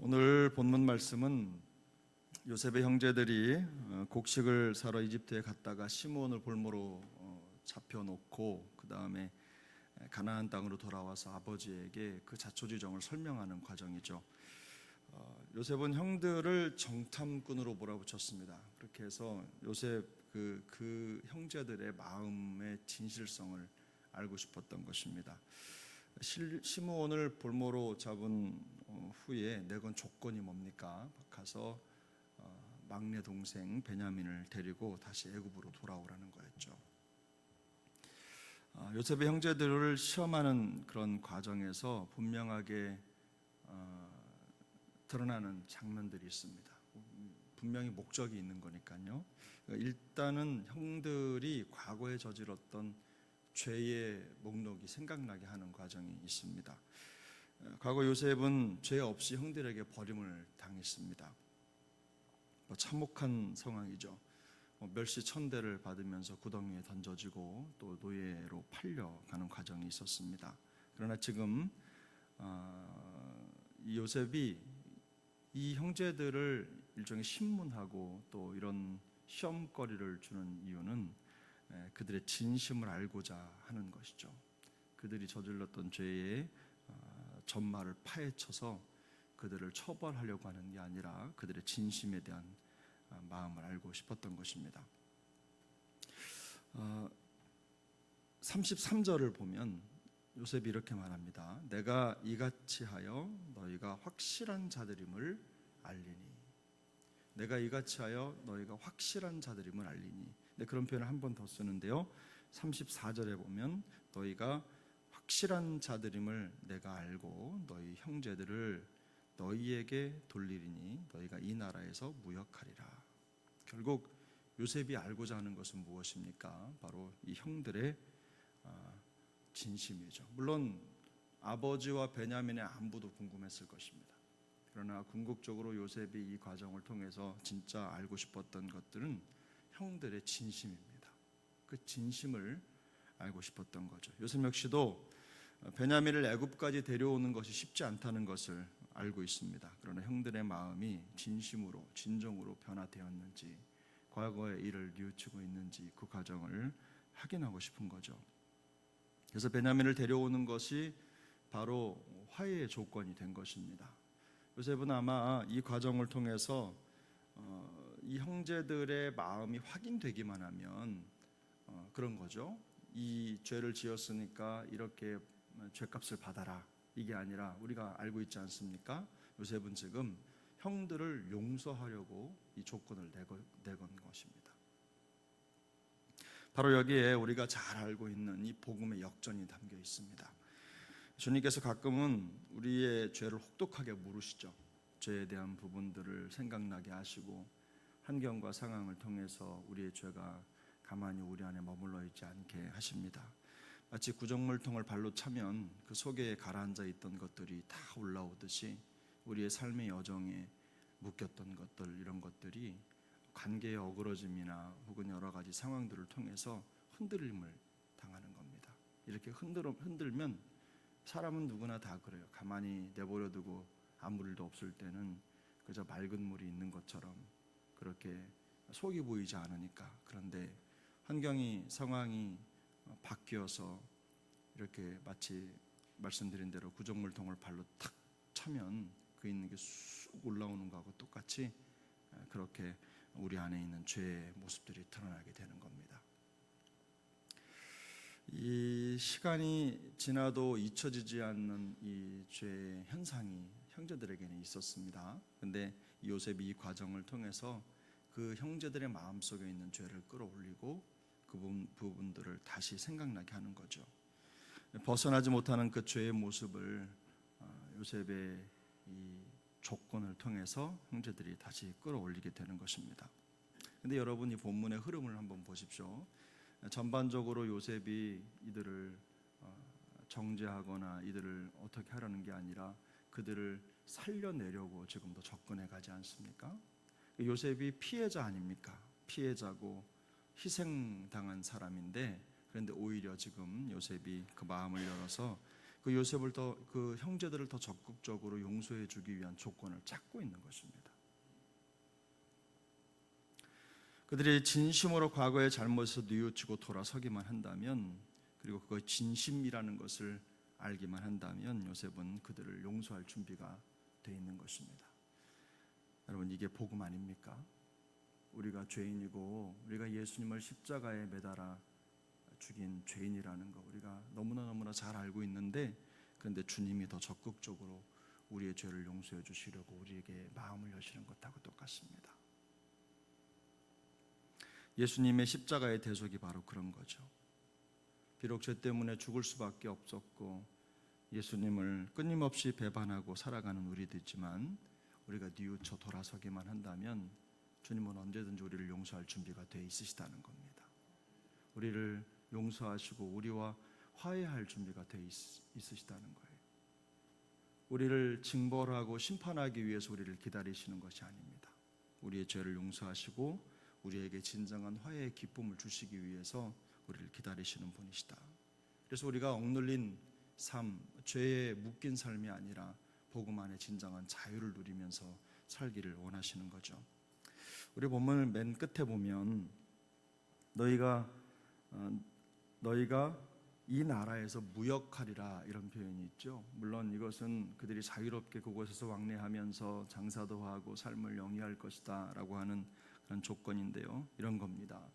오늘 본문 말씀은 요셉의 형제들이 곡식을 사러 이집트에 갔다가 시므온을 볼모로 잡혀놓고 그 다음에 가나안 땅으로 돌아와서 아버지에게 그 자초지종을 설명하는 과정이죠. 요셉은 형들을 정탐꾼으로 몰아붙였습니다. 그렇게 해서 요셉 그 형제들의 마음의 진실성을 알고 싶었던 것입니다. 시므온을 볼모로 잡은 후에 내건 조건이 뭡니까? 가서 막내 동생 베냐민을 데리고 다시 애굽으로 돌아오라는 거였죠. 요셉의 형제들을 시험하는 그런 과정에서 분명하게 드러나는 장면들이 있습니다. 분명히 목적이 있는 거니까요. 일단은 형들이 과거에 저질렀던 죄의 목록이 생각나게 하는 과정이 있습니다. 과거 요셉은 죄 없이 형들에게 버림을 당했습니다. 참혹한 상황이죠. 멸시천대를 받으면서 구덩이에 던져지고 또 노예로 팔려가는 과정이 있었습니다. 그러나 지금 이 요셉이 이 형제들을 일종의 신문하고 또 이런 시험거리를 주는 이유는 그들의 진심을 알고자 하는 것이죠. 그들이 저질렀던 죄의 전말을 파헤쳐서 그들을 처벌하려고 하는 게 아니라 그들의 진심에 대한 마음을 알고 싶었던 것입니다. 33절을 보면 요셉이 이렇게 말합니다. 내가 이같이 하여 너희가 확실한 자들임을 알리니. 내가 이같이 하여 너희가 확실한 자들임을 알리니. 네, 그런 표현을 한 번 더 쓰는데요. 34절에 보면 너희가 확실한 자들임을 내가 알고 너희 형제들을 너희에게 돌리리니 너희가 이 나라에서 무역하리라. 결국 요셉이 알고자 하는 것은 무엇입니까? 바로 이 형들의 진심이죠. 물론 아버지와 베냐민의 안부도 궁금했을 것입니다. 그러나 궁극적으로 요셉이 이 과정을 통해서 진짜 알고 싶었던 것들은 형들의 진심입니다. 그 진심을 알고 싶었던 거죠. 요셉 역시도 베냐민을 애굽까지 데려오는 것이 쉽지 않다는 것을 알고 있습니다. 그러나 형들의 마음이 진심으로 진정으로 변화되었는지 과거의 일을 뉘우치고 있는지 그 과정을 확인하고 싶은 거죠. 그래서 베냐민을 데려오는 것이 바로 화해의 조건이 된 것입니다. 요셉은 아마 이 과정을 통해서 이 형제들의 마음이 확인되기만 하면 그런 거죠. 이 죄를 지었으니까 이렇게 죄값을 받아라. 이게 아니라 우리가 알고 있지 않습니까? 요셉은 지금 형들을 용서하려고 이 조건을 내건 것입니다. 바로 여기에 우리가 잘 알고 있는 이 복음의 역전이 담겨 있습니다. 주님께서 가끔은 우리의 죄를 혹독하게 물으시죠. 죄에 대한 부분들을 생각나게 하시고 환경과 상황을 통해서 우리의 죄가 가만히 우리 안에 머물러 있지 않게 하십니다. 마치 구정물통을 발로 차면 그 속에 가라앉아 있던 것들이 다 올라오듯이 우리의 삶의 여정에 묶였던 것들, 이런 것들이 관계의 어그러짐이나 혹은 여러 가지 상황들을 통해서 흔들림을 당하는 겁니다. 이렇게 흔들면 사람은 누구나 다 그래요. 가만히 내버려두고 아무 일도 없을 때는 그저 맑은 물이 있는 것처럼 그렇게 속이 보이지 않으니까. 그런데 환경이 상황이 바뀌어서 이렇게 마치 말씀드린 대로 구정물통을 발로 탁 차면 그 있는 게 쑥 올라오는 거하고 똑같이 그렇게 우리 안에 있는 죄의 모습들이 드러나게 되는 겁니다. 이 시간이 지나도 잊혀지지 않는 이 죄의 현상이 형제들에게는 있었습니다. 그런데 요셉이 이 과정을 통해서 그 형제들의 마음속에 있는 죄를 끌어올리고 그 부분들을 다시 생각나게 하는 거죠. 벗어나지 못하는 그 죄의 모습을 요셉의 이 조건을 통해서 형제들이 다시 끌어올리게 되는 것입니다. 그런데 여러분, 이 본문의 흐름을 한번 보십시오. 전반적으로 요셉이 이들을 정죄하거나 이들을 어떻게 하려는 게 아니라 그들을 살려내려고 지금도 접근해 가지 않습니까? 요셉이 피해자 아닙니까? 피해자고 희생당한 사람인데, 그런데 오히려 지금 요셉이 그 마음을 열어서 그 그 요셉을 그 형제들을 더 적극적으로 용서해 주기 위한 조건을 찾고 있는 것입니다. 그들이 진심으로 과거의 잘못에서 뉘우치고 돌아서기만 한다면, 그리고 그거 진심이라는 것을 알기만 한다면 요셉은 그들을 용서할 준비가 되어 있는 것입니다. 여러분, 이게 복음 아닙니까? 우리가 죄인이고 우리가 예수님을 십자가에 매달아 죽인 죄인이라는 거 우리가 너무나 잘 알고 있는데, 그런데 주님이 더 적극적으로 우리의 죄를 용서해 주시려고 우리에게 마음을 여시는 것하고 똑같습니다. 예수님의 십자가의 대속이 바로 그런 거죠. 비록 죄 때문에 죽을 수밖에 없었고 예수님을 끊임없이 배반하고 살아가는 우리도 있지만, 우리가 뉘우쳐 돌아서기만 한다면 주님은 언제든지 우리를 용서할 준비가 되어 있으시다는 겁니다. 우리를 용서하시고 우리와 화해할 준비가 되어 있으시다는 거예요. 우리를 징벌하고 심판하기 위해서 우리를 기다리시는 것이 아닙니다. 우리의 죄를 용서하시고 우리에게 진정한 화해의 기쁨을 주시기 위해서 우리를 기다리시는 분이시다. 그래서 우리가 억눌린 삶, 죄에 묶인 삶이 아니라 복음 안에 진정한 자유를 누리면서 살기를 원하시는 거죠. 우리 본문을 맨 끝에 보면 너희가 이 나라에서 무역하리라 이런 표현이 있죠. 물론 이것은 그들이 자유롭게 그곳에서 왕래하면서 장사도 하고 삶을 영위할 것이다 라고 하는 그런 조건인데요, 이런 겁니다.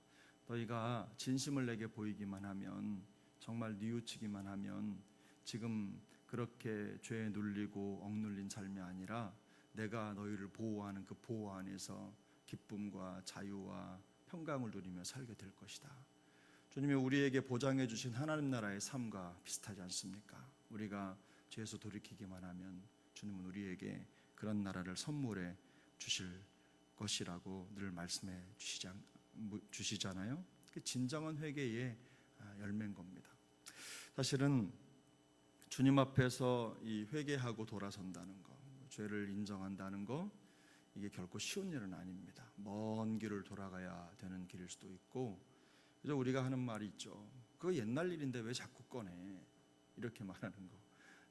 너희가 진심을 내게 보이기만 하면, 정말 뉘우치기만 하면, 지금 그렇게 죄에 눌리고 억눌린 삶이 아니라 내가 너희를 보호하는 그 보호 안에서 기쁨과 자유와 평강을 누리며 살게 될 것이다. 주님이 우리에게 보장해 주신 하나님 나라의 삶과 비슷하지 않습니까? 우리가 죄에서 돌이키기만 하면 주님은 우리에게 그런 나라를 선물해 주실 것이라고 늘 말씀해 주시잖아요. 진정한 회개의 열매인 겁니다. 사실은 주님 앞에서 이 회개하고 돌아선다는 거, 죄를 인정한다는 거, 이게 결코 쉬운 일은 아닙니다. 먼 길을 돌아가야 되는 길일 수도 있고, 그래서 우리가 하는 말이 있죠. 그거 옛날 일인데 왜 자꾸 꺼내? 이렇게 말하는 거.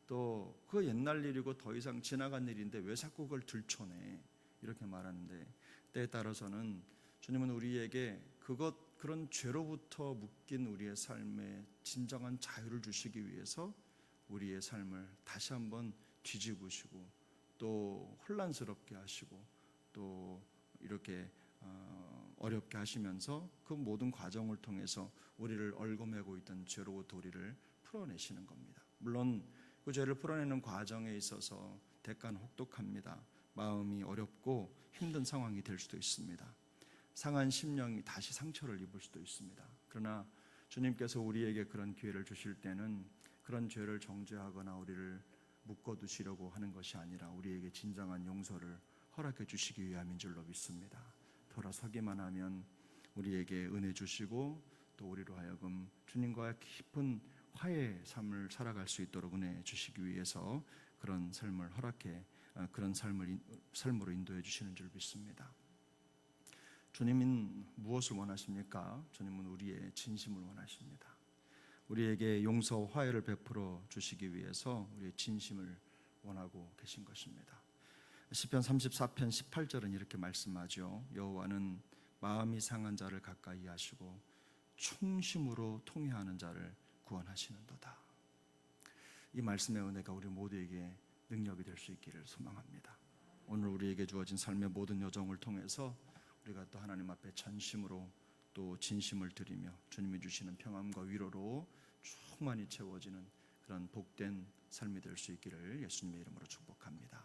또 그거 옛날 일이고 더 이상 지나간 일인데 왜 자꾸 그걸 들춰내? 이렇게 말하는데, 때에 따라서는 주님은 우리에게 그런 죄로부터 묶인 우리의 삶에 진정한 자유를 주시기 위해서 우리의 삶을 다시 한번 뒤집으시고 또 혼란스럽게 하시고 또 이렇게 어렵게 하시면서 그 모든 과정을 통해서 우리를 얽어매고 있던 죄로부터 우리를 풀어내시는 겁니다. 물론 그 죄를 풀어내는 과정에 있어서 대가는 혹독합니다. 마음이 어렵고 힘든 상황이 될 수도 있습니다. 상한 심령이 다시 상처를 입을 수도 있습니다. 그러나 주님께서 우리에게 그런 기회를 주실 때는 그런 죄를 정죄하거나 우리를 묶어두시려고 하는 것이 아니라 우리에게 진정한 용서를 허락해 주시기 위함인 줄로 믿습니다. 돌아서기만 하면 우리에게 은혜 주시고 또 우리로 하여금 주님과 깊은 화해의 삶을 살아갈 수 있도록 은혜 주시기 위해서 그런 삶을 허락해 그런 삶으로 인도해 주시는 줄 믿습니다. 주님은 무엇을 원하십니까? 주님은 우리의 진심을 원하십니다. 우리에게 용서와 화해를 베풀어 주시기 위해서 우리의 진심을 원하고 계신 것입니다. 시편 34편 18절은 이렇게 말씀하죠. 여호와는 마음이 상한 자를 가까이 하시고 충심으로 통회하는 자를 구원하시는도다. 이 말씀의 은혜가 우리 모두에게 능력이 될 수 있기를 소망합니다. 오늘 우리에게 주어진 삶의 모든 여정을 통해서 우리가 또 하나님 앞에 전심으로 또 진심을 드리며 주님이 주시는 평안과 위로로 충만히 채워지는 그런 복된 삶이 될 수 있기를 예수님의 이름으로 축복합니다.